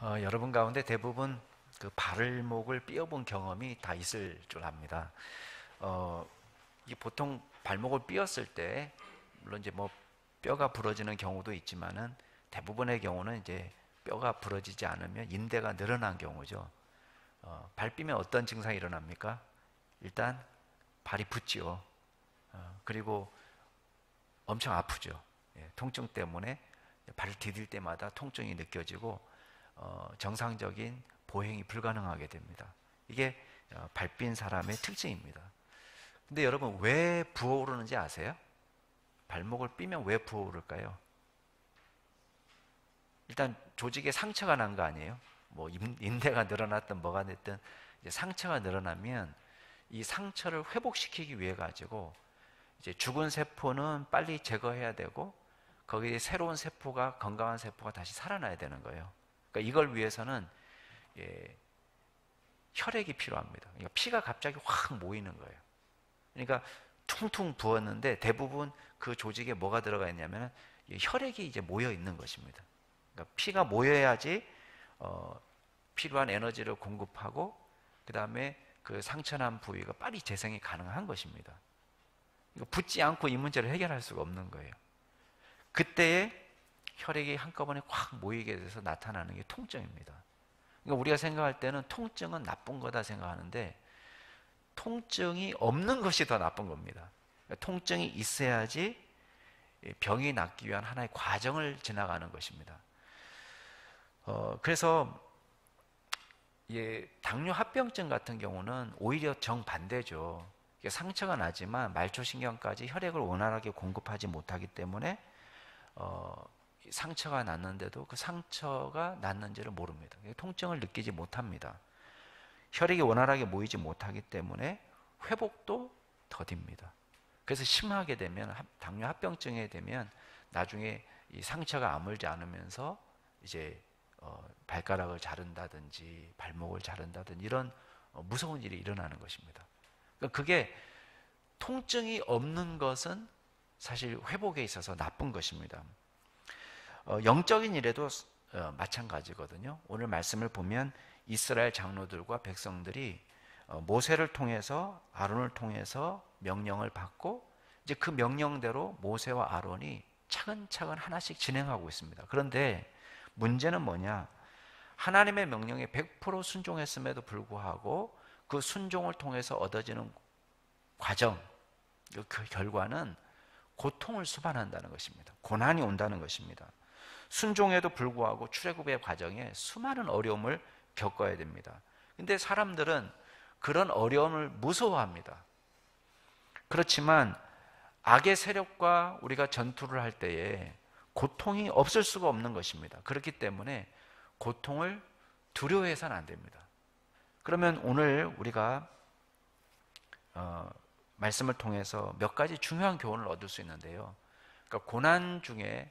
여러분 가운데 대부분 그 발목을 삐어본 경험이 다 있을 줄 압니다. 이 보통 발목을 삐었을 때 물론 이제 뭐 뼈가 부러지는 경우도 있지만은 대부분의 경우는 이제 뼈가 부러지지 않으면 인대가 늘어난 경우죠. 발 삐면 어떤 증상이 일어납니까? 일단 발이 붓지요. 그리고 엄청 아프죠. 통증 때문에 발을 디딜 때마다 통증이 느껴지고 정상적인 보행이 불가능하게 됩니다. 이게 발빈 사람의 특징입니다. 근데 여러분 왜 부어오르는지 아세요? 발목을 삐면 왜 부어오를까요? 일단 조직에 상처가 난 거 아니에요? 뭐 인대가 늘어났든 뭐가 됐든 이제 상처가 늘어나면 이 상처를 회복시키기 위해 가지고 이제 죽은 세포는 빨리 제거해야 되고 거기에 새로운 세포가 건강한 세포가 다시 살아나야 되는 거예요. 그러니까 이걸 위해서는 혈액이 필요합니다. 그러니까 피가 갑자기 확 모이는 거예요. 그러니까 퉁퉁 부었는데 대부분 그 조직에 뭐가 들어가 있냐면 혈액이 이제 모여 있는 것입니다. 그러니까 피가 모여야지 필요한 에너지를 공급하고 그 다음에 그 상처난 부위가 빨리 재생이 가능한 것입니다. 그러니까 붓지 않고 이 문제를 해결할 수가 없는 거예요. 그때에 혈액이 한꺼번에 확 모이게 돼서 나타나는 게 통증입니다. 그러니까 우리가 생각할 때는 통증은 나쁜 거다 생각하는데 통증이 없는 것이 더 나쁜 겁니다. 그러니까 통증이 있어야지 병이 낫기 위한 하나의 과정을 지나가는 것입니다. 그래서 당뇨 합병증 같은 경우는 오히려 정반대죠. 상처가 나지만 말초신경까지 혈액을 원활하게 공급하지 못하기 때문에 상처가 났는데도 그 상처가 났는지를 모릅니다. 통증을 느끼지 못합니다. 혈액이 원활하게 모이지 못하기 때문에 회복도 더딥니다. 그래서 심하게 되면 당뇨 합병증에 되면 나중에 이 상처가 아물지 않으면서 이제 발가락을 자른다든지 발목을 자른다든지 이런 무서운 일이 일어나는 것입니다. 그러니까 그게 통증이 없는 것은 사실 회복에 있어서 나쁜 것입니다. 영적인 일에도 마찬가지거든요. 오늘 말씀을 보면 이스라엘 장로들과 백성들이 모세를 통해서 아론을 통해서 명령을 받고 이제 그 명령대로 모세와 아론이 차근차근 하나씩 진행하고 있습니다. 그런데 문제는 뭐냐? 하나님의 명령에 100% 순종했음에도 불구하고 그 순종을 통해서 얻어지는 과정, 그 결과는 고통을 수반한다는 것입니다. 고난이 온다는 것입니다. 순종에도 불구하고 출애굽의 과정에 수많은 어려움을 겪어야 됩니다. 근데 사람들은 그런 어려움을 무서워합니다. 그렇지만 악의 세력과 우리가 전투를 할 때에 고통이 없을 수가 없는 것입니다. 그렇기 때문에 고통을 두려워해서는 안 됩니다. 그러면 오늘 우리가 말씀을 통해서 몇 가지 중요한 교훈을 얻을 수 있는데요. 그러니까 고난 중에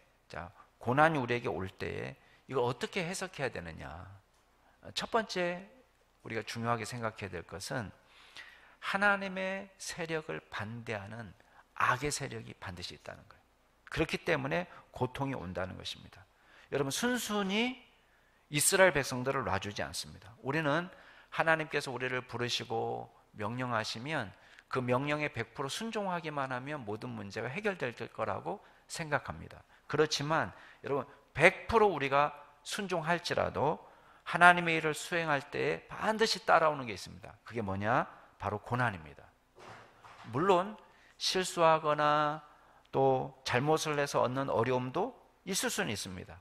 고난이 우리에게 올 때에 이걸 어떻게 해석해야 되느냐. 첫 번째 우리가 중요하게 생각해야 될 것은 하나님의 세력을 반대하는 악의 세력이 반드시 있다는 거예요. 그렇기 때문에 고통이 온다는 것입니다. 여러분 순순히 이스라엘 백성들을 놔주지 않습니다. 우리는 하나님께서 우리를 부르시고 명령하시면 그 명령에 100% 순종하기만 하면 모든 문제가 해결될 거라고 생각합니다. 그렇지만 여러분 100% 우리가 순종할지라도 하나님의 일을 수행할 때에 반드시 따라오는 게 있습니다. 그게 뭐냐? 바로 고난입니다. 물론 실수하거나 또 잘못을 해서 얻는 어려움도 있을 수는 있습니다.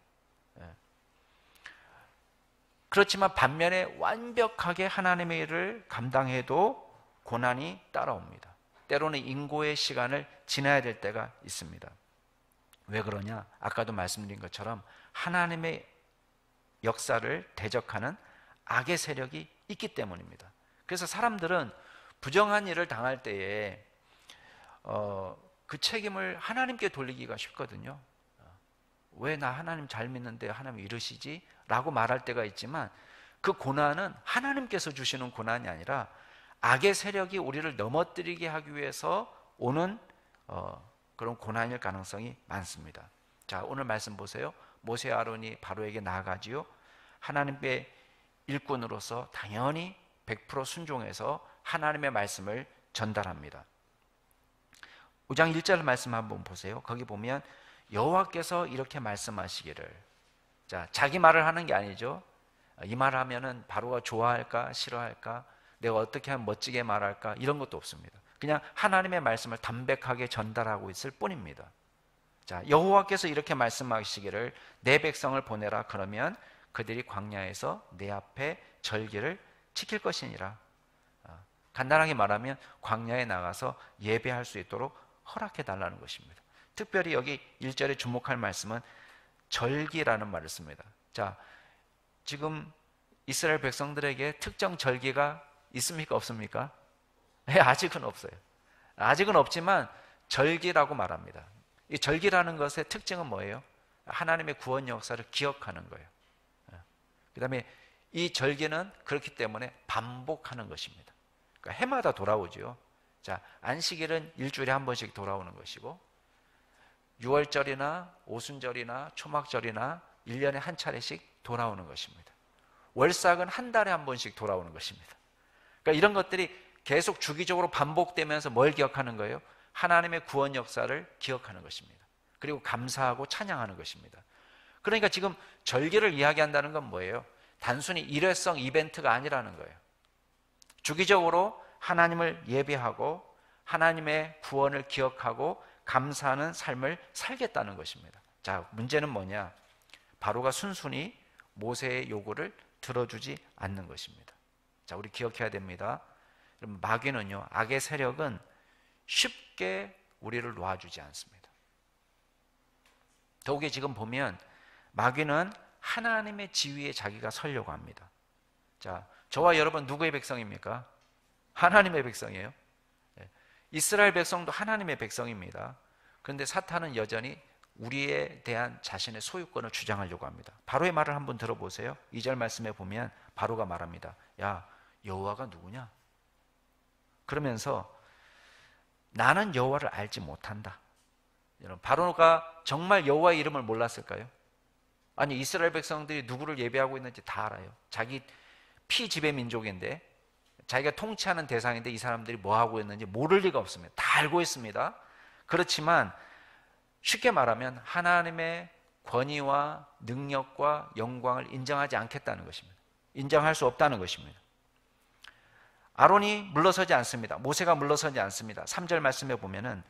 그렇지만 반면에 완벽하게 하나님의 일을 감당해도 고난이 따라옵니다. 때로는 인고의 시간을 지나야 될 때가 있습니다. 왜 그러냐? 아까도 말씀드린 것처럼 하나님의 역사를 대적하는 악의 세력이 있기 때문입니다. 그래서 사람들은 부정한 일을 당할 때에 그 책임을 하나님께 돌리기가 쉽거든요. 왜 나 하나님 잘 믿는데 하나님 이러시지? 라고 말할 때가 있지만 그 고난은 하나님께서 주시는 고난이 아니라 악의 세력이 우리를 넘어뜨리게 하기 위해서 오는 그런 고난일 가능성이 많습니다. 자, 오늘 말씀 보세요. 모세 아론이 바로에게 나아가지요. 하나님의 일꾼으로서 당연히 100% 순종해서 하나님의 말씀을 전달합니다. 5장 1절 말씀 한번 보세요. 거기 보면 여호와께서 이렇게 말씀하시기를, 자, 자기 말을 하는 게 아니죠. 이 말을 하면은 바로가 좋아할까 싫어할까, 내가 어떻게 하면 멋지게 말할까, 이런 것도 없습니다. 그냥 하나님의 말씀을 담백하게 전달하고 있을 뿐입니다. 자, 여호와께서 이렇게 말씀하시기를 내 백성을 보내라. 그러면 그들이 광야에서 내 앞에 절기를 지킬 것이니라. 간단하게 말하면 광야에 나가서 예배할 수 있도록 허락해 달라는 것입니다. 특별히 여기 1절에 주목할 말씀은 절기라는 말을 씁니다. 자, 지금 이스라엘 백성들에게 특정 절기가 있습니까? 없습니까? 네, 아직은 없어요. 아직은 없지만 절기라고 말합니다. 이 절기라는 것의 특징은 뭐예요? 하나님의 구원 역사를 기억하는 거예요. 그 다음에 이 절기는 그렇기 때문에 반복하는 것입니다. 그러니까 해마다 돌아오죠. 자, 안식일은 일주일에 한 번씩 돌아오는 것이고, 6월절이나 오순절이나 초막절이나 1년에 한 차례씩 돌아오는 것입니다. 월삭은 한 달에 한 번씩 돌아오는 것입니다. 그러니까 이런 것들이 계속 주기적으로 반복되면서 뭘 기억하는 거예요? 하나님의 구원 역사를 기억하는 것입니다. 그리고 감사하고 찬양하는 것입니다. 그러니까 지금 절기를 이야기한다는 건 뭐예요? 단순히 일회성 이벤트가 아니라는 거예요. 주기적으로 하나님을 예배하고 하나님의 구원을 기억하고 감사하는 삶을 살겠다는 것입니다. 자, 문제는 뭐냐? 바로가 순순히 모세의 요구를 들어주지 않는 것입니다. 자, 우리 기억해야 됩니다. 여러분, 마귀는요, 악의 세력은 쉽게 우리를 놓아주지 않습니다. 더욱이 지금 보면 마귀는 하나님의 지위에 자기가 서려고 합니다. 자, 저와 여러분 누구의 백성입니까? 하나님의 백성이에요. 이스라엘 백성도 하나님의 백성입니다. 그런데 사탄은 여전히 우리에 대한 자신의 소유권을 주장하려고 합니다. 바로의 말을 한번 들어보세요. 2절 말씀에 보면 바로가 말합니다. 야, 여호와가 누구냐? 그러면서 나는 여호와를 알지 못한다. 여러분, 바로가 정말 여호와의 이름을 몰랐을까요? 아니, 이스라엘 백성들이 누구를 예배하고 있는지 다 알아요. 자기 피지배 민족인데, 자기가 통치하는 대상인데 이 사람들이 뭐 하고 있는지 모를 리가 없습니다. 다 알고 있습니다. 그렇지만 쉽게 말하면 하나님의 권위와 능력과 영광을 인정하지 않겠다는 것입니다. 인정할 수 없다는 것입니다. 아론이 물러서지 않습니다. 모세가 물러서지 않습니다. 3절 말씀에 보면은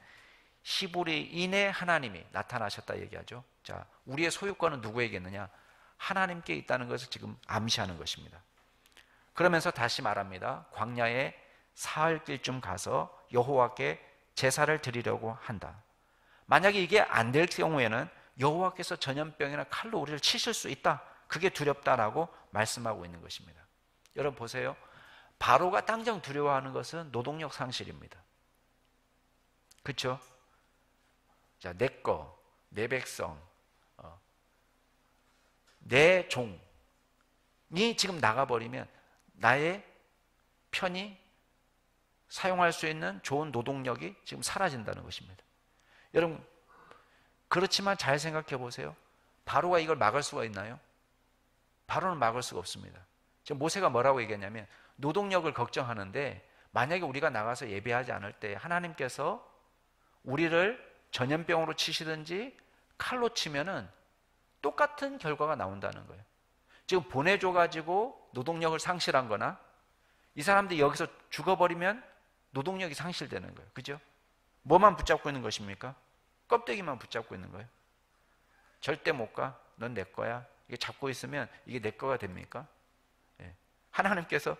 히브리인의 하나님이 나타나셨다 얘기하죠. 자, 우리의 소유권은 누구에게 있느냐? 하나님께 있다는 것을 지금 암시하는 것입니다. 그러면서 다시 말합니다. 광야에 사흘길쯤 가서 여호와께 제사를 드리려고 한다. 만약에 이게 안 될 경우에는 여호와께서 전염병이나 칼로 우리를 치실 수 있다. 그게 두렵다라고 말씀하고 있는 것입니다. 여러분 보세요. 바로가 당장 두려워하는 것은 노동력 상실입니다. 그렇죠? 자, 내 거, 내 백성, 내 종이 지금 나가버리면 나의 편히 사용할 수 있는 좋은 노동력이 지금 사라진다는 것입니다. 여러분, 그렇지만 잘 생각해 보세요. 바로가 이걸 막을 수가 있나요? 바로는 막을 수가 없습니다. 지금 모세가 뭐라고 얘기했냐면 노동력을 걱정하는데 만약에 우리가 나가서 예배하지 않을 때 하나님께서 우리를 전염병으로 치시든지 칼로 치면은 똑같은 결과가 나온다는 거예요. 지금 보내줘가지고 노동력을 상실한 거나 이 사람들이 여기서 죽어버리면 노동력이 상실되는 거예요. 그죠? 뭐만 붙잡고 있는 것입니까? 껍데기만 붙잡고 있는 거예요. 절대 못 가. 넌 내 거야. 이게 잡고 있으면 이게 내 거가 됩니까? 예. 하나님께서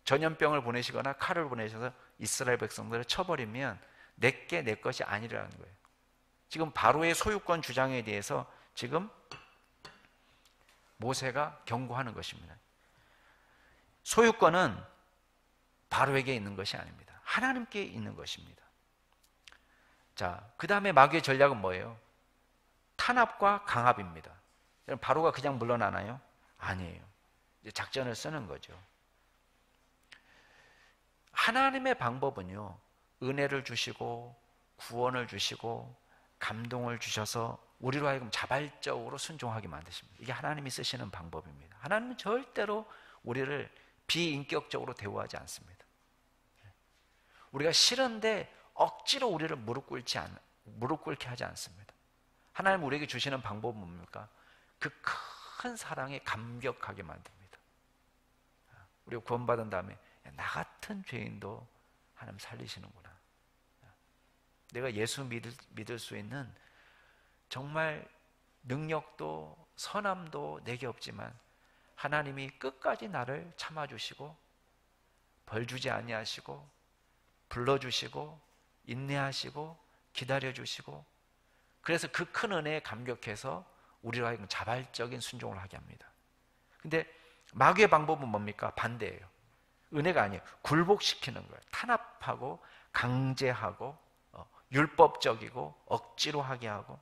전염병을 보내시거나 칼을 보내셔서 이스라엘 백성들을 쳐버리면 내게 내 것이 아니라는 거예요. 지금 바로의 소유권 주장에 대해서 지금 모세가 경고하는 것입니다. 소유권은 바로에게 있는 것이 아닙니다. 하나님께 있는 것입니다. 자, 그 다음에 마귀의 전략은 뭐예요? 탄압과 강압입니다. 바로가 그냥 물러나나요? 아니에요. 이제 작전을 쓰는 거죠. 하나님의 방법은요, 은혜를 주시고 구원을 주시고 감동을 주셔서 우리로 하여금 자발적으로 순종하게 만드십니다. 이게 하나님이 쓰시는 방법입니다. 하나님은 절대로 우리를 비인격적으로 대우하지 않습니다. 우리가 싫은데 억지로 우리를 무릎 꿇게 하지 않습니다. 하나님 우리에게 주시는 방법은 뭡니까? 그 큰 사랑에 감격하게 만듭니다. 우리가 구원받은 다음에 나 같은 죄인도 하나님 살리시는구나. 내가 예수 믿을 수 있는 정말 능력도 선함도 내게 없지만 하나님이 끝까지 나를 참아주시고 벌 주지 아니하시고 불러주시고 인내하시고 기다려주시고, 그래서 그 큰 은혜에 감격해서 우리로 하여금 자발적인 순종을 하게 합니다. 근데 마귀의 방법은 뭡니까? 반대예요. 은혜가 아니에요. 굴복시키는 거예요. 탄압하고 강제하고 율법적이고 억지로 하게 하고.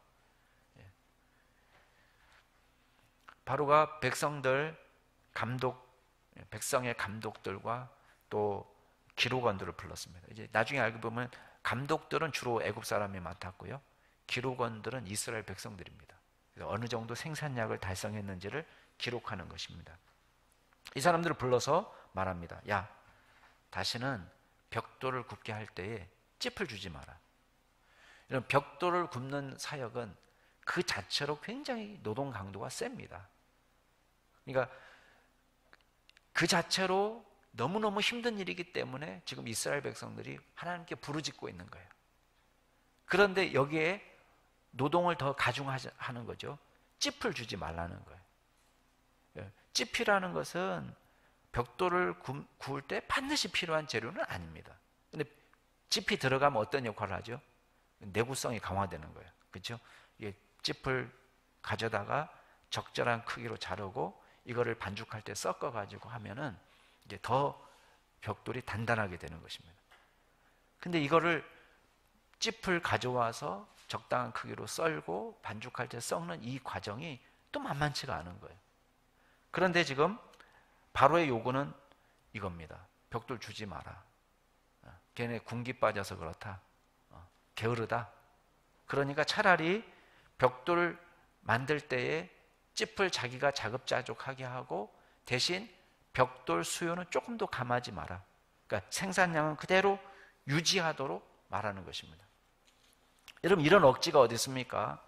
바로가 백성의 감독들과 또 기록원들을 불렀습니다. 이제 나중에 알고 보면 감독들은 주로 애굽 사람이 맡았고요, 기록원들은 이스라엘 백성들입니다. 그래서 어느 정도 생산량을 달성했는지를 기록하는 것입니다. 이 사람들을 불러서 말합니다. 야, 다시는 벽돌을 굽게 할 때에 찝을 주지 마라. 이런 벽돌을 굽는 사역은 그 자체로 굉장히 노동 강도가 셉니다. 그러니까 그 자체로 너무너무 힘든 일이기 때문에 지금 이스라엘 백성들이 하나님께 부르짖고 있는 거예요. 그런데 여기에 노동을 더 가중하는 거죠. 찝을 주지 말라는 거예요. 찝이라는 것은 벽돌을 구울 때 반드시 필요한 재료는 아닙니다. 근데 찝이 들어가면 어떤 역할을 하죠? 내구성이 강화되는 거예요. 그렇죠? 이게 찝을 가져다가 적절한 크기로 자르고 이거를 반죽할 때 섞어 가지고 하면은 이제 더 벽돌이 단단하게 되는 것입니다. 근데 이거를 찝을 가져와서 적당한 크기로 썰고 반죽할 때 썩는 이 과정이 또 만만치가 않은 거예요. 그런데 지금 바로의 요구는 이겁니다. 벽돌 주지 마라. 걔네 군기 빠져서 그렇다. 게으르다. 그러니까 차라리 벽돌을 만들 때에 찝을 자기가 자급자족하게 하고 대신 벽돌 수요는 조금 더 감하지 마라. 그러니까 생산량은 그대로 유지하도록 말하는 것입니다. 여러분, 이런 억지가 어디 있습니까?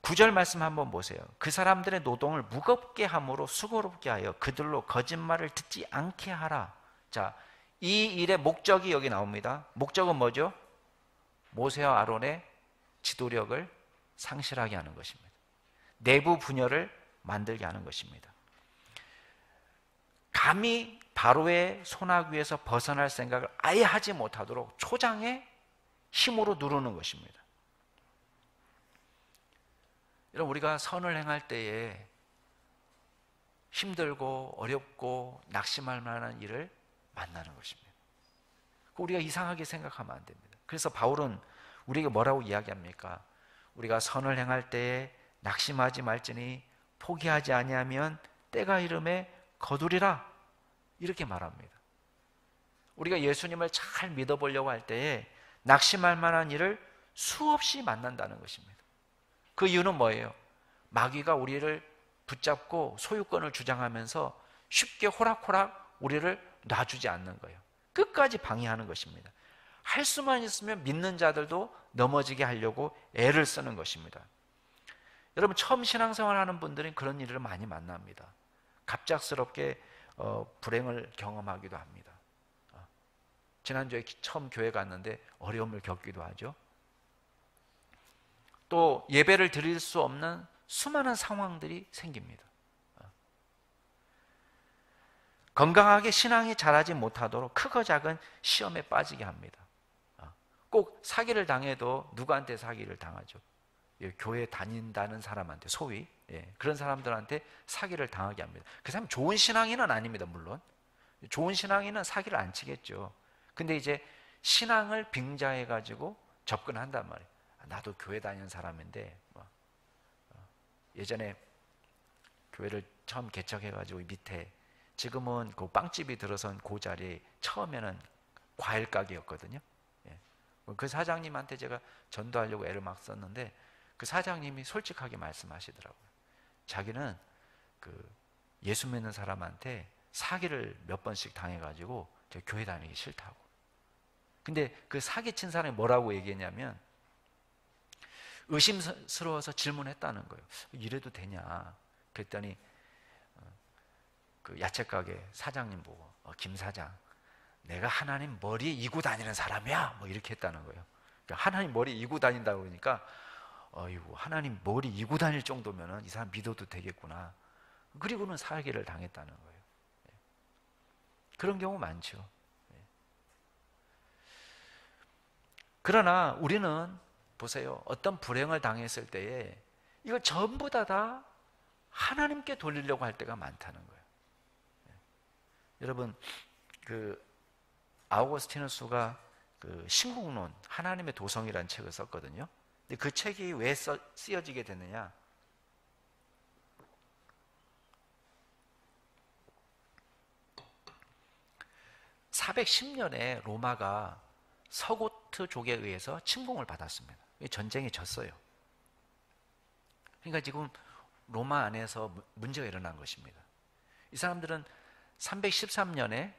9절 말씀 한번 보세요. 그 사람들의 노동을 무겁게 함으로 수고롭게 하여 그들로 거짓말을 듣지 않게 하라. 자, 이 일의 목적이 여기 나옵니다. 목적은 뭐죠? 모세와 아론의 지도력을 상실하게 하는 것입니다. 내부 분열을 만들게 하는 것입니다. 감히 바로의 손아귀 위에서 벗어날 생각을 아예 하지 못하도록 초장에 힘으로 누르는 것입니다. 여러분, 우리가 선을 행할 때에 힘들고 어렵고 낙심할 만한 일을 만나는 것입니다. 우리가 이상하게 생각하면 안 됩니다. 그래서 바울은 우리에게 뭐라고 이야기합니까? 우리가 선을 행할 때에 낙심하지 말지니 포기하지 아니하면 때가 이름에 거두리라, 이렇게 말합니다. 우리가 예수님을 잘 믿어보려고 할 때에 낙심할 만한 일을 수없이 만난다는 것입니다. 그 이유는 뭐예요? 마귀가 우리를 붙잡고 소유권을 주장하면서 쉽게 호락호락 우리를 놔주지 않는 거예요. 끝까지 방해하는 것입니다. 할 수만 있으면 믿는 자들도 넘어지게 하려고 애를 쓰는 것입니다. 여러분, 처음 신앙생활하는 분들은 그런 일을 많이 만납니다. 갑작스럽게 불행을 경험하기도 합니다. 지난주에 처음 교회 갔는데 어려움을 겪기도 하죠. 또 예배를 드릴 수 없는 수많은 상황들이 생깁니다. 건강하게 신앙이 자라지 못하도록 크고 작은 시험에 빠지게 합니다. 꼭 사기를 당해도 누구한테 사기를 당하죠? 교회 다닌다는 사람한테, 소위 그런 사람들한테 사기를 당하게 합니다. 그 사람 좋은 신앙인은 아닙니다. 물론 좋은 신앙인은 사기를 안 치겠죠. 근데 이제 신앙을 빙자해 가지고 접근한단 말이에요. 나도 교회 다니는 사람인데 예전에 교회를 처음 개척해 가지고 밑에, 지금은 그 빵집이 들어선 그 자리에 처음에는 과일 가게였거든요. 그 사장님한테 제가 전도하려고 애를 막 썼는데 그 사장님이 솔직하게 말씀하시더라고요. 자기는 그 예수 믿는 사람한테 사기를 몇 번씩 당해가지고 저 교회 다니기 싫다고. 근데 그 사기친 사람이 뭐라고 얘기했냐면 의심스러워서 질문했다는 거예요. 이래도 되냐? 그랬더니 그 야채가게 사장님 보고 김 사장, 내가 하나님 머리에 이고 다니는 사람이야, 뭐 이렇게 했다는 거예요. 그러니까 하나님 머리에 이고 다닌다고 그러니까 어이구, 하나님 머리 이고 다닐 정도면은 이 사람 믿어도 되겠구나. 그리고는 사기를 당했다는 거예요. 그런 경우 많죠. 그러나 우리는 보세요. 어떤 불행을 당했을 때에 이걸 전부 다 하나님께 돌리려고 할 때가 많다는 거예요. 여러분, 그 아우구스티누스가 그 신국론, 하나님의 도성이라는 책을 썼거든요. 근데 그 책이 왜 쓰여지게 됐느냐? (410년에) 로마가 서고트족에 의해서 침공을 받았습니다. 전쟁이 졌어요. 그러니까 지금 로마 안에서 문제가 일어난 것입니다. 이 사람들은 313년에,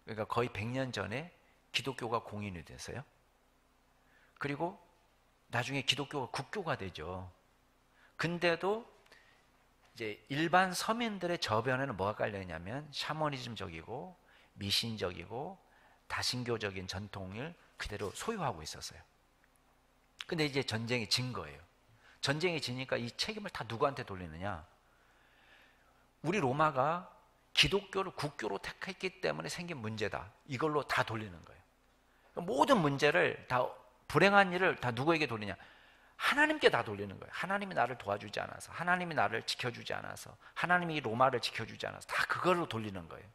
그러니까 거의 100년 전에 기독교가 공인이 됐어요. 그리고 나중에 기독교가 국교가 되죠. 근데도 이제 일반 서민들의 저변에는 뭐가 깔려 있냐면 샤머니즘적이고 미신적이고 다신교적인 전통을 그대로 소유하고 있었어요. 근데 이제 전쟁이 진 거예요. 전쟁이 지니까 이 책임을 다 누구한테 돌리느냐? 우리 로마가 기독교를 국교로 택했기 때문에 생긴 문제다. 이걸로 다 돌리는 거예요. 모든 문제를 다, 불행한 일을 다 누구에게 돌리냐? 하나님께 다 돌리는 거예요. 하나님이 나를 도와주지 않아서, 하나님이 나를 지켜주지 않아서, 하나님이 로마를 지켜주지 않아서 다 그걸로 돌리는 거예요.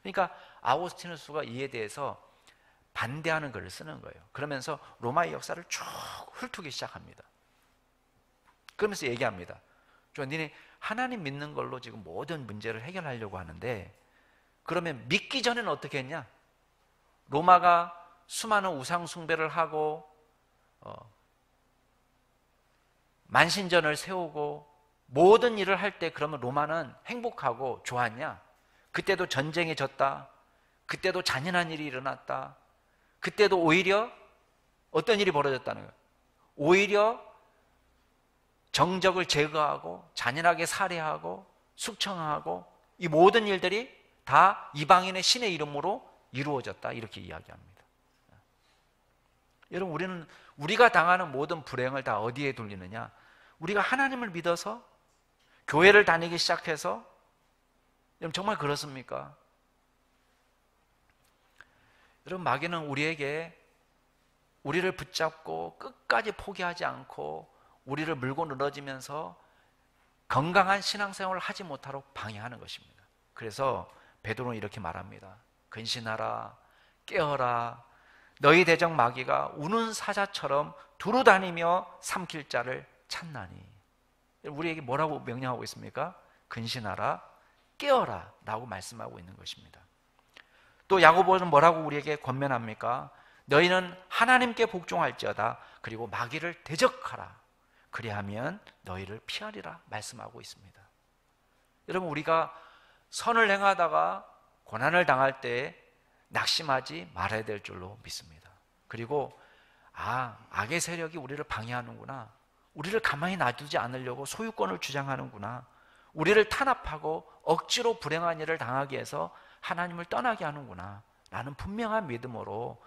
그러니까 아우구스티누스가 이에 대해서 반대하는 글을 쓰는 거예요. 그러면서 로마의 역사를 쭉 훑기 시작합니다. 그러면서 얘기합니다. 니네 하나님 믿는 걸로 지금 모든 문제를 해결하려고 하는데, 그러면 믿기 전에는 어떻게 했냐? 로마가 수많은 우상 숭배를 하고 만신전을 세우고 모든 일을 할 때 그러면 로마는 행복하고 좋았냐? 그때도 전쟁이 졌다. 그때도 잔인한 일이 일어났다. 그때도 오히려 어떤 일이 벌어졌다는 거예요. 오히려 정적을 제거하고 잔인하게 살해하고 숙청하고 이 모든 일들이 다 이방인의 신의 이름으로 이루어졌다. 이렇게 이야기합니다. 여러분, 우리는 우리가 당하는 모든 불행을 다 어디에 돌리느냐? 우리가 하나님을 믿어서 교회를 다니기 시작해서, 여러분 정말 그렇습니까? 여러분, 마귀는 우리를 붙잡고 끝까지 포기하지 않고 우리를 물고 늘어지면서 건강한 신앙생활을 하지 못하도록 방해하는 것입니다. 그래서 베드로는 이렇게 말합니다. 근신하라, 깨어라. 너희 대적 마귀가 우는 사자처럼 두루다니며 삼킬 자를 찾나니. 우리에게 뭐라고 명령하고 있습니까? 근신하라, 깨어라 라고 말씀하고 있는 것입니다. 또 야고보는 뭐라고 우리에게 권면합니까? 너희는 하나님께 복종할지어다. 그리고 마귀를 대적하라. 그리하면 너희를 피하리라 말씀하고 있습니다. 여러분, 우리가 선을 행하다가 고난을 당할 때 낙심하지 말아야 될 줄로 믿습니다. 그리고 악의 세력이 우리를 방해하는구나. 우리를 가만히 놔두지 않으려고 소유권을 주장하는구나. 우리를 탄압하고 억지로 불행한 일을 당하게 해서 하나님을 떠나게 하는구나 라는 분명한 믿음으로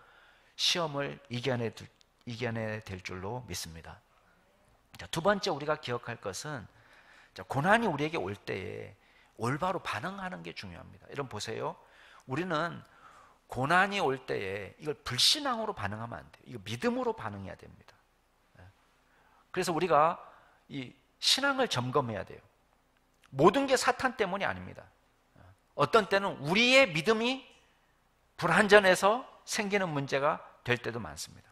시험을 이겨내야 될 줄로 믿습니다. 자, 두 번째 우리가 기억할 것은, 고난이 우리에게 올 때에 올바로 반응하는 게 중요합니다. 여러분 보세요. 우리는 고난이 올 때에 이걸 불신앙으로 반응하면 안 돼요. 이거 믿음으로 반응해야 됩니다. 그래서 우리가 이 신앙을 점검해야 돼요. 모든 게 사탄 때문이 아닙니다. 어떤 때는 우리의 믿음이 불완전해서 생기는 문제가 될 때도 많습니다.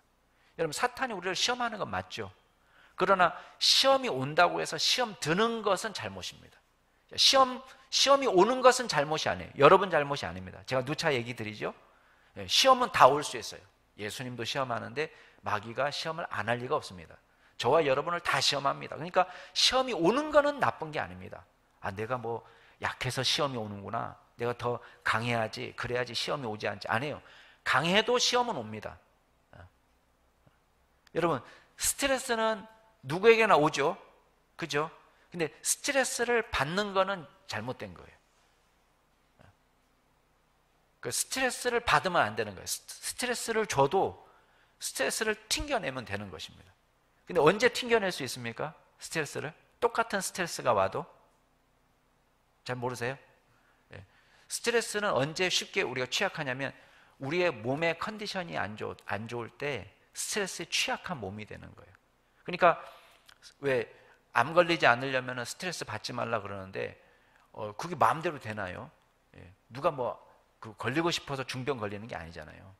여러분, 사탄이 우리를 시험하는 건 맞죠? 그러나 시험이 온다고 해서 시험 드는 것은 잘못입니다. 시험이 오는 것은 잘못이 아니에요. 여러분 잘못이 아닙니다. 제가 누차 얘기 드리죠. 시험은 다 올 수 있어요. 예수님도 시험하는데 마귀가 시험을 안 할 리가 없습니다. 저와 여러분을 다 시험합니다. 그러니까 시험이 오는 거는 나쁜 게 아닙니다. 내가 뭐 약해서 시험이 오는구나, 내가 더 강해야지, 그래야지 시험이 오지 않지. 아니에요. 강해도 시험은 옵니다. 여러분, 스트레스는 누구에게나 오죠. 그죠? 근데 스트레스를 받는 거는 잘못된 거예요. 그 스트레스를 받으면 안 되는 거예요. 스트레스를 줘도 스트레스를 튕겨내면 되는 것입니다. 근데 언제 튕겨낼 수 있습니까? 스트레스를? 똑같은 스트레스가 와도? 잘 모르세요? 스트레스는 언제 쉽게 우리가 취약하냐면 우리의 몸의 컨디션이 안 좋을 때 스트레스에 취약한 몸이 되는 거예요. 그러니까 왜 암 걸리지 않으려면 스트레스 받지 말라 그러는데 그게 마음대로 되나요? 누가 걸리고 싶어서 중병 걸리는 게 아니잖아요.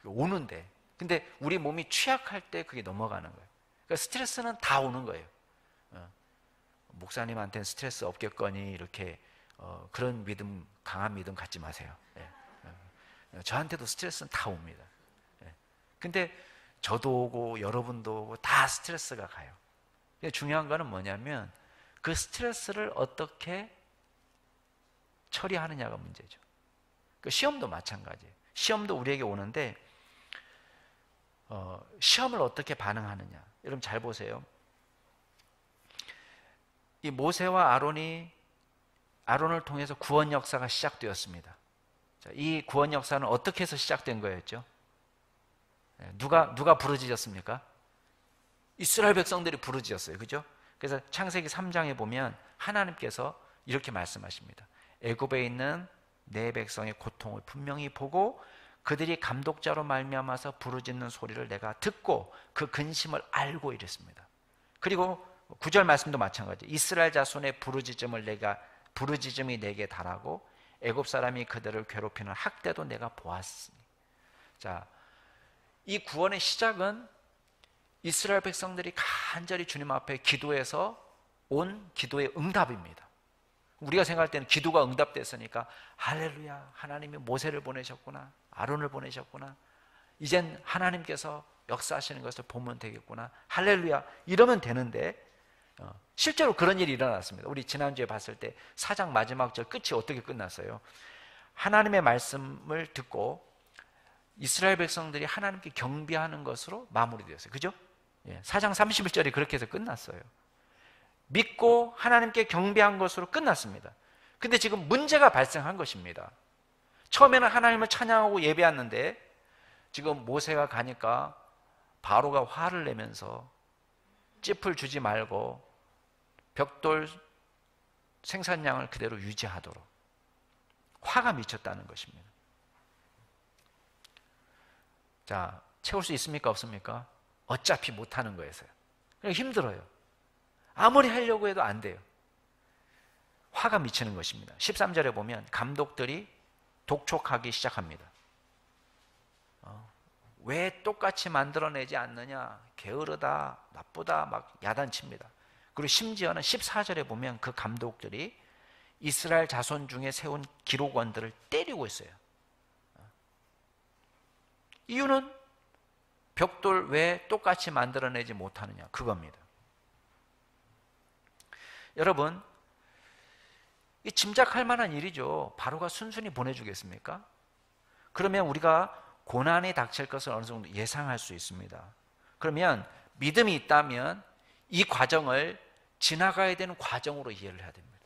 오는데. 근데 우리 몸이 취약할 때 그게 넘어가는 거예요. 그러니까 스트레스는 다 오는 거예요. 목사님한테는 스트레스 없겠거니 이렇게 그런 믿음, 강한 믿음 갖지 마세요. 저한테도 스트레스는 다 옵니다. 근데 저도 오고 여러분도 오고 다 스트레스가 가요. 중요한 거는 뭐냐면 그 스트레스를 어떻게 처리하느냐가 문제죠. 시험도 마찬가지예요. 시험도 우리에게 오는데 시험을 어떻게 반응하느냐. 여러분 잘 보세요. 이 모세와 아론을 통해서 구원 역사가 시작되었습니다. 이 구원 역사는 어떻게 해서 시작된 거였죠? 누가 부르짖었습니까? 이스라엘 백성들이 부르짖었어요. 그죠? 그래서 창세기 3장에 보면 하나님께서 이렇게 말씀하십니다. 애굽에 있는 내 백성의 고통을 분명히 보고 그들이 감독자로 말미암아서 부르짖는 소리를 내가 듣고 그 근심을 알고 이랬습니다. 그리고 9절 말씀도 마찬가지. 이스라엘 자손의 부르짖음이 내게 달하고 애굽 사람이 그들을 괴롭히는 학대도 내가 보았으니. 자, 이 구원의 시작은 이스라엘 백성들이 간절히 주님 앞에 기도해서 온 기도의 응답입니다. 우리가 생각할 때는 기도가 응답됐으니까 할렐루야, 하나님이 모세를 보내셨구나, 아론을 보내셨구나, 이젠 하나님께서 역사하시는 것을 보면 되겠구나, 할렐루야 이러면 되는데 실제로 그런 일이 일어났습니다. 우리 지난주에 봤을 때 4장 마지막 절 끝이 어떻게 끝났어요? 하나님의 말씀을 듣고 이스라엘 백성들이 하나님께 경배하는 것으로 마무리되었어요. 그죠? 4장 31절이 그렇게 해서 끝났어요. 믿고 하나님께 경배한 것으로 끝났습니다. 근데 지금 문제가 발생한 것입니다. 처음에는 하나님을 찬양하고 예배했는데 지금 모세가 가니까 바로가 화를 내면서 짚을 주지 말고 벽돌 생산량을 그대로 유지하도록 화가 미쳤다는 것입니다. 자, 채울 수 있습니까? 없습니까? 어차피 못하는 거에서요. 힘들어요. 아무리 하려고 해도 안 돼요. 화가 미치는 것입니다. 13절에 보면 감독들이 독촉하기 시작합니다. 왜 똑같이 만들어내지 않느냐, 게으르다, 나쁘다 막 야단칩니다. 그리고 심지어는 14절에 보면 그 감독들이 이스라엘 자손 중에 세운 기록원들을 때리고 있어요. 이유는 벽돌 왜 똑같이 만들어내지 못하느냐, 그겁니다. 여러분, 이 짐작할 만한 일이죠. 바로가 순순히 보내주겠습니까? 그러면 우리가 고난이 닥칠 것을 어느 정도 예상할 수 있습니다. 그러면 믿음이 있다면 이 과정을 지나가야 되는 과정으로 이해를 해야 됩니다.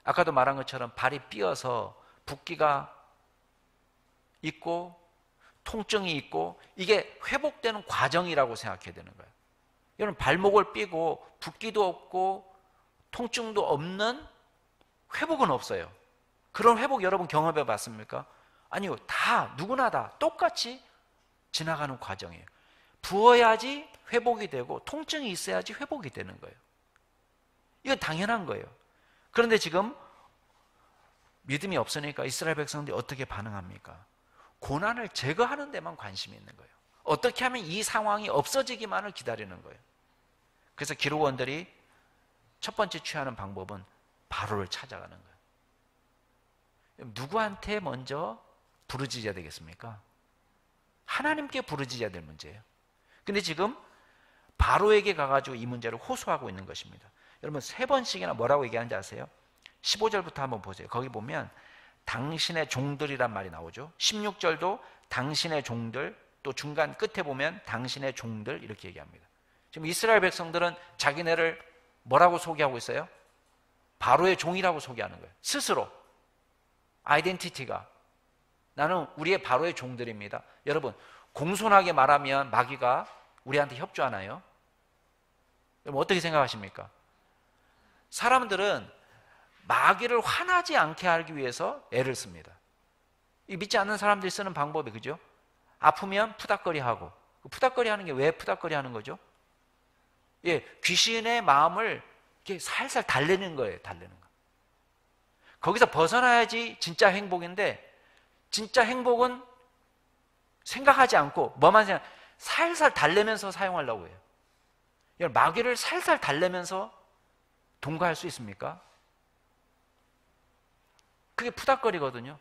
아까도 말한 것처럼 발이 삐어서 붓기가 있고 통증이 있고 이게 회복되는 과정이라고 생각해야 되는 거예요. 여러분, 발목을 삐고 붓기도 없고 통증도 없는 회복은 없어요. 그런 회복 여러분 경험해 봤습니까? 아니요. 누구나 다 똑같이 지나가는 과정이에요. 부어야지 회복이 되고 통증이 있어야지 회복이 되는 거예요. 이건 당연한 거예요. 그런데 지금 믿음이 없으니까 이스라엘 백성들이 어떻게 반응합니까? 고난을 제거하는 데만 관심이 있는 거예요. 어떻게 하면 이 상황이 없어지기만을 기다리는 거예요. 그래서 기록원들이 첫 번째 취하는 방법은 바로를 찾아가는 거예요. 누구한테 먼저 부르짖어야 되겠습니까? 하나님께 부르짖어야 될 문제예요. 근데 지금 바로에게 가가지고 이 문제를 호소하고 있는 것입니다. 여러분 3번씩이나 뭐라고 얘기하는지 아세요? 15절부터 한번 보세요. 거기 보면 당신의 종들이란 말이 나오죠. 16절도 당신의 종들, 또 중간 끝에 보면 당신의 종들 이렇게 얘기합니다. 지금 이스라엘 백성들은 자기네를 뭐라고 소개하고 있어요? 바로의 종이라고 소개하는 거예요. 스스로 아이덴티티가 나는 우리의 바로의 종들입니다. 여러분 공손하게 말하면 마귀가 우리한테 협조하나요? 여러분 어떻게 생각하십니까? 사람들은 마귀를 화나지 않게 하기 위해서 애를 씁니다. 이 믿지 않는 사람들이 쓰는 방법이 그죠? 아프면 푸닥거리하고, 푸닥거리하는 게 왜 푸닥거리하는 거죠? 예, 귀신의 마음을 이렇게 살살 달래는 거예요. 달래는 거. 거기서 벗어나야지 진짜 행복인데, 진짜 행복은 생각하지 않고 뭐만 생각, 살살 달래면서 사용하려고 해요. 마귀를 살살 달래면서 동거할 수 있습니까? 그게 푸닥거리거든요.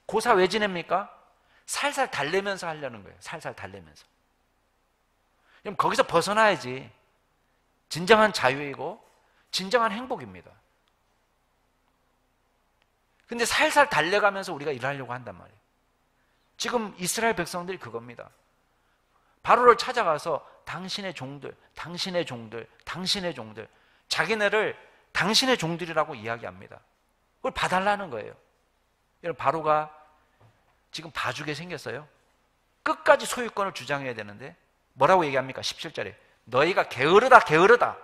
고사 왜 지냅니까? 살살 달래면서 하려는 거예요. 살살 달래면서. 그럼 거기서 벗어나야지 진정한 자유이고 진정한 행복입니다. 근데 살살 달래가면서 우리가 일하려고 한단 말이에요. 지금 이스라엘 백성들이 그겁니다. 바로를 찾아가서 당신의 종들, 당신의 종들, 당신의 종들, 자기네를 당신의 종들이라고 이야기합니다. 그걸 봐달라는 거예요. 여러분 바로가 지금 봐주게 생겼어요. 끝까지 소유권을 주장해야 되는데 뭐라고 얘기합니까? 17절에 너희가 게으르다 게으르다.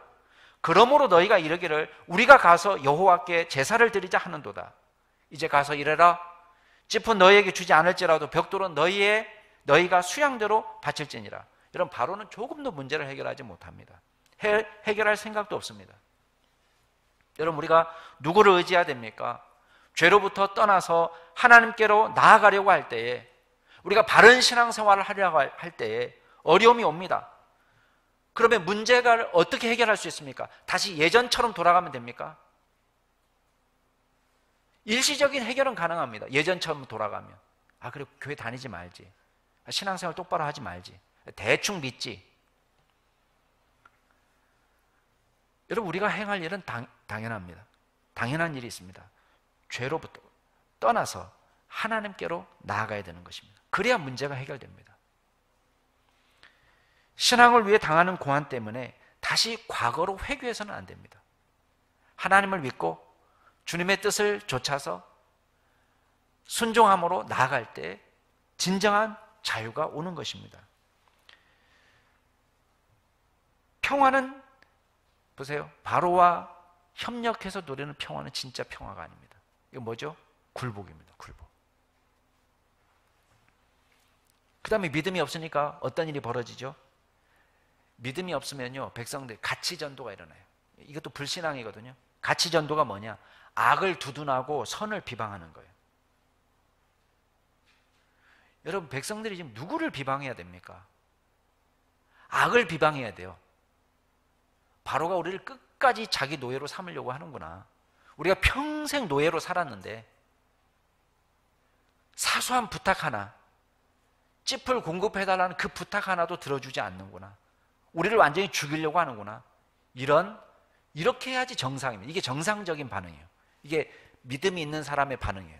그러므로 너희가 이르기를 우리가 가서 여호와께 제사를 드리자 하는도다. 이제 가서 이래라. 짚은 너희에게 주지 않을지라도 벽돌은 너희가 수양대로 바칠지니라. 여러분 바로는 조금도 문제를 해결하지 못합니다. 해결할 생각도 없습니다. 여러분 우리가 누구를 의지해야 됩니까? 죄로부터 떠나서 하나님께로 나아가려고 할 때에, 우리가 바른 신앙생활을 하려고 할 때에 어려움이 옵니다. 그러면 문제가 어떻게 해결할 수 있습니까? 다시 예전처럼 돌아가면 됩니까? 일시적인 해결은 가능합니다. 예전처럼 돌아가면. 그리고 교회 다니지 말지. 신앙생활 똑바로 하지 말지. 대충 믿지. 여러분 우리가 행할 일은 당연합니다. 당연한 일이 있습니다. 죄로부터 떠나서 하나님께로 나아가야 되는 것입니다. 그래야 문제가 해결됩니다. 신앙을 위해 당하는 고난 때문에 다시 과거로 회귀해서는 안 됩니다. 하나님을 믿고 주님의 뜻을 좇아서 순종함으로 나아갈 때 진정한 자유가 오는 것입니다. 평화는 보세요. 바로와 협력해서 누리는 평화는 진짜 평화가 아닙니다. 이거 뭐죠? 굴복입니다. 굴복. 그 다음에 믿음이 없으니까 어떤 일이 벌어지죠? 믿음이 없으면요 백성들 가치전도가 일어나요. 이것도 불신앙이거든요. 가치전도가 뭐냐? 악을 두둔하고 선을 비방하는 거예요. 여러분 백성들이 지금 누구를 비방해야 됩니까? 악을 비방해야 돼요. 바로가 우리를 끝까지 자기 노예로 삼으려고 하는구나. 우리가 평생 노예로 살았는데 사소한 부탁 하나, 찝을 공급해달라는 그 부탁 하나도 들어주지 않는구나. 우리를 완전히 죽이려고 하는구나. 이렇게 해야지 정상입니다. 이게 정상적인 반응이에요. 이게 믿음이 있는 사람의 반응이에요.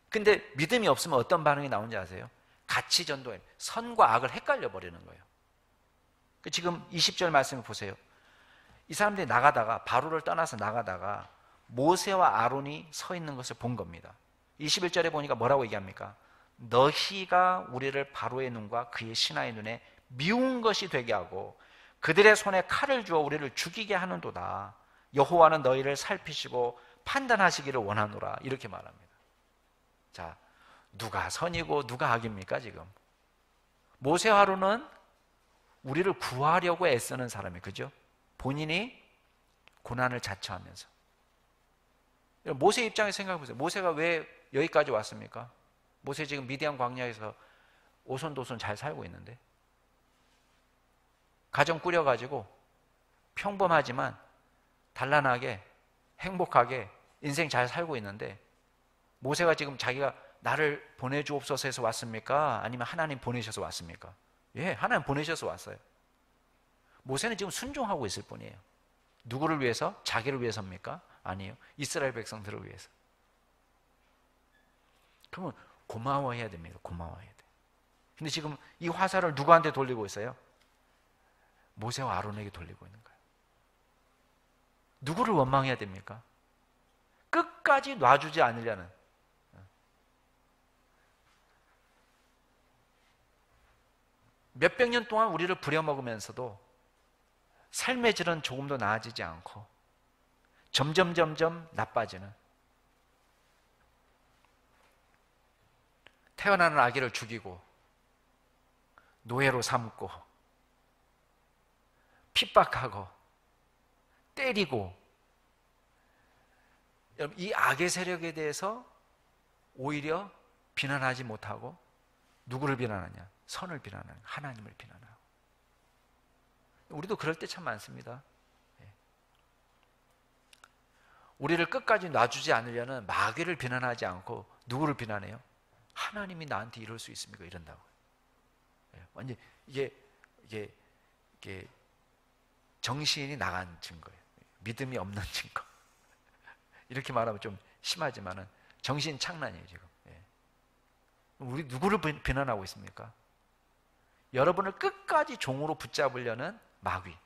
근데 믿음이 없으면 어떤 반응이 나오는지 아세요? 가치전도에 선과 악을 헷갈려 버리는 거예요. 지금 20절 말씀을 보세요. 이 사람들이 나가다가 바로를 떠나서 나가다가 모세와 아론이 서 있는 것을 본 겁니다. 21절에 보니까 뭐라고 얘기합니까? 너희가 우리를 바로의 눈과 그의 신하의 눈에 미운 것이 되게 하고 그들의 손에 칼을 주어 우리를 죽이게 하는도다. 여호와는 너희를 살피시고 판단하시기를 원하노라. 이렇게 말합니다. 자, 누가 선이고 누가 악입니까 지금? 모세와 아론은 우리를 구하려고 애쓰는 사람이에요. 그죠? 본인이 고난을 자처하면서. 모세 입장에서 생각해 보세요. 모세가 왜 여기까지 왔습니까? 모세 지금 미디안 광야에서 오손도손 잘 살고 있는데, 가정 꾸려가지고 평범하지만 단란하게 행복하게 인생 잘 살고 있는데, 모세가 지금 자기가 나를 보내주옵소서 해서 왔습니까? 아니면 하나님 보내셔서 왔습니까? 예, 하나님 보내셔서 왔어요. 모세는 지금 순종하고 있을 뿐이에요. 누구를 위해서? 자기를 위해서입니까? 아니에요. 이스라엘 백성들을 위해서. 그러면 고마워해야 됩니다. 고마워해야 돼. 근데 지금 이 화살을 누구한테 돌리고 있어요? 모세와 아론에게 돌리고 있는 거예요. 누구를 원망해야 됩니까? 끝까지 놔주지 않으려는. 몇백 년 동안 우리를 부려먹으면서도 삶의 질은 조금도 나아지지 않고 점점 나빠지는, 태어나는 아기를 죽이고 노예로 삼고 핍박하고 때리고, 이 악의 세력에 대해서 오히려 비난하지 못하고 누구를 비난하냐? 선을 비난하는, 하나님을 비난하고. 우리도 그럴 때 참 많습니다. 우리를 끝까지 놔주지 않으려는 마귀를 비난하지 않고 누구를 비난해요? 하나님이 나한테 이럴 수 있습니까? 이런다고. 완전 이게 정신이 나간 증거예요. 믿음이 없는 증거. 이렇게 말하면 좀 심하지만은 정신 창란이에요, 지금. 우리 누구를 비난하고 있습니까? 여러분을 끝까지 종으로 붙잡으려는 마귀.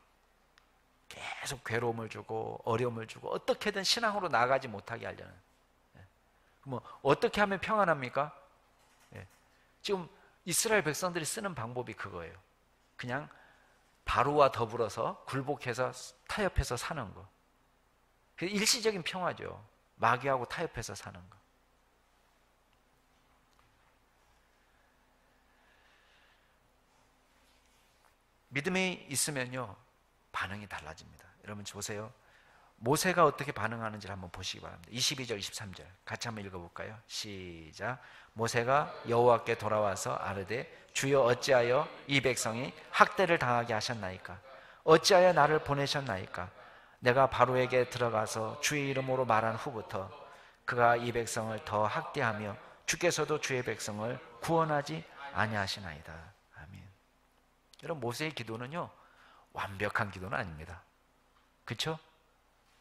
계속 괴로움을 주고 어려움을 주고 어떻게든 신앙으로 나아가지 못하게 하려는. 뭐 어떻게 하면 평안합니까? 지금 이스라엘 백성들이 쓰는 방법이 그거예요. 그냥 바로와 더불어서 굴복해서 타협해서 사는 거. 일시적인 평화죠. 마귀하고 타협해서 사는 거. 믿음이 있으면요, 반응이 달라집니다. 여러분 보세요. 모세가 어떻게 반응하는지를 한번 보시기 바랍니다. 22절, 23절 같이 한번 읽어볼까요? 시작. 모세가 여호와께 돌아와서 아르되 주여 어찌하여 이 백성이 학대를 당하게 하셨나이까? 어찌하여 나를 보내셨나이까? 내가 바로에게 들어가서 주의 이름으로 말한 후부터 그가 이 백성을 더 학대하며 주께서도 주의 백성을 구원하지 아니하시나이다. 아멘. 여러분 모세의 기도는요, 완벽한 기도는 아닙니다. 그렇죠?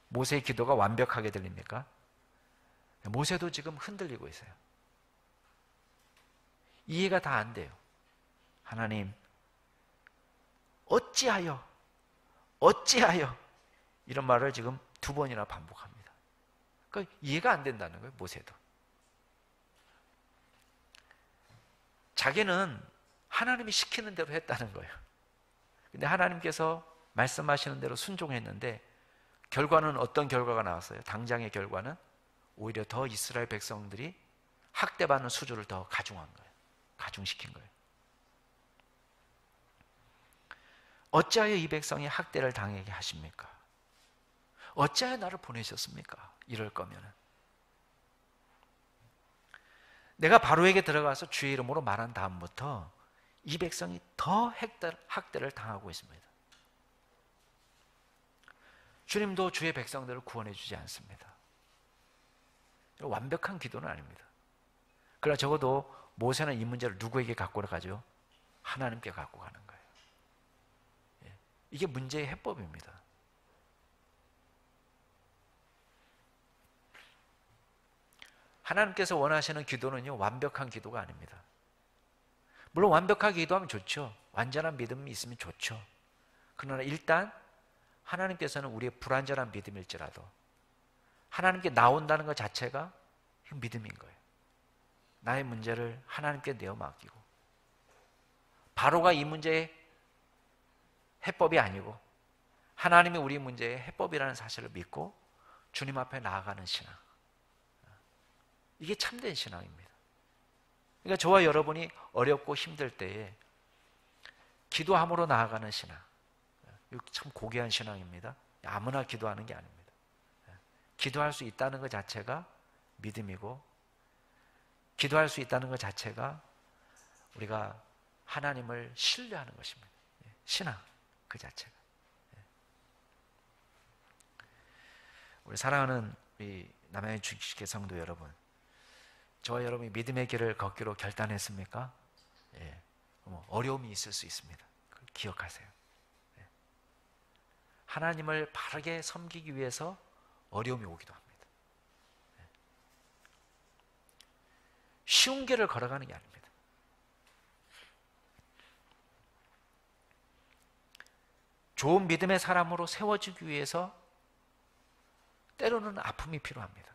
모세의 기도가 완벽하게 들립니까? 모세도 지금 흔들리고 있어요. 이해가 다 안 돼요. 하나님, 어찌하여 이런 말을 지금 2번이나 반복합니다. 그러니까 이해가 안 된다는 거예요, 모세도. 자기는 하나님이 시키는 대로 했다는 거예요. 근데 하나님께서 말씀하시는 대로 순종했는데 결과는 어떤 결과가 나왔어요? 당장의 결과는 오히려 더 이스라엘 백성들이 학대받는 수준을 더 가중한 거예요. 가중시킨 거예요. 어찌하여 이 백성이 학대를 당하게 하십니까? 어찌하여 나를 보내셨습니까? 이럴 거면은. 내가 바로에게 들어가서 주의 이름으로 말한 다음부터 이 백성이 더 학대를 당하고 있습니다. 주님도 주의 백성들을 구원해 주지 않습니다. 완벽한 기도는 아닙니다. 그러나 적어도 모세는 이 문제를 누구에게 갖고 가죠? 하나님께 갖고 가는 거예요. 이게 문제의 해법입니다. 하나님께서 원하시는 기도는요, 완벽한 기도가 아닙니다. 물론 완벽하게 기도하면 좋죠. 완전한 믿음이 있으면 좋죠. 그러나 일단 하나님께서는 우리의 불완전한 믿음일지라도 하나님께 나온다는 것 자체가 믿음인 거예요. 나의 문제를 하나님께 내어 맡기고, 바로가 이 문제의 해법이 아니고 하나님이 우리 문제의 해법이라는 사실을 믿고 주님 앞에 나아가는 신앙, 이게 참된 신앙입니다. 그러니까 저와 여러분이 어렵고 힘들 때에 기도함으로 나아가는 신앙, 이거 참 고귀한 신앙입니다. 아무나 기도하는 게 아닙니다. 기도할 수 있다는 것 자체가 믿음이고, 기도할 수 있다는 것 자체가 우리가 하나님을 신뢰하는 것입니다. 신앙 그 자체가. 우리 사랑하는 우리 남양의 주식회 성도 여러분, 저와 여러분이 믿음의 길을 걷기로 결단했습니까? 예. 어려움이 있을 수 있습니다. 기억하세요. 예. 하나님을 바르게 섬기기 위해서 어려움이 오기도 합니다. 예. 쉬운 길을 걸어가는 게 아닙니다. 좋은 믿음의 사람으로 세워지기 위해서 때로는 아픔이 필요합니다.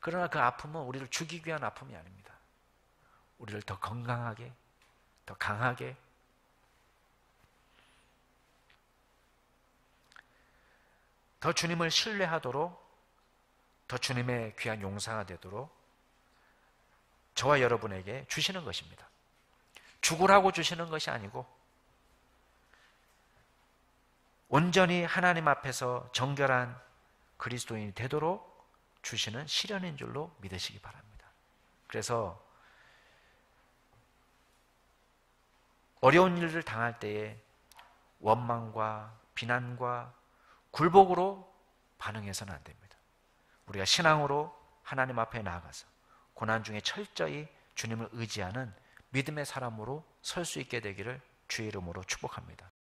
그러나 그 아픔은 우리를 죽이기 위한 아픔이 아닙니다. 우리를 더 건강하게, 더 강하게, 더 주님을 신뢰하도록, 더 주님의 귀한 용사가 되도록 저와 여러분에게 주시는 것입니다. 죽으라고 주시는 것이 아니고 온전히 하나님 앞에서 정결한 그리스도인이 되도록 주시는 시련인 줄로 믿으시기 바랍니다. 그래서 어려운 일을 당할 때에 원망과 비난과 굴복으로 반응해서는 안 됩니다. 우리가 신앙으로 하나님 앞에 나아가서 고난 중에 철저히 주님을 의지하는 믿음의 사람으로 설 수 있게 되기를 주의 이름으로 축복합니다.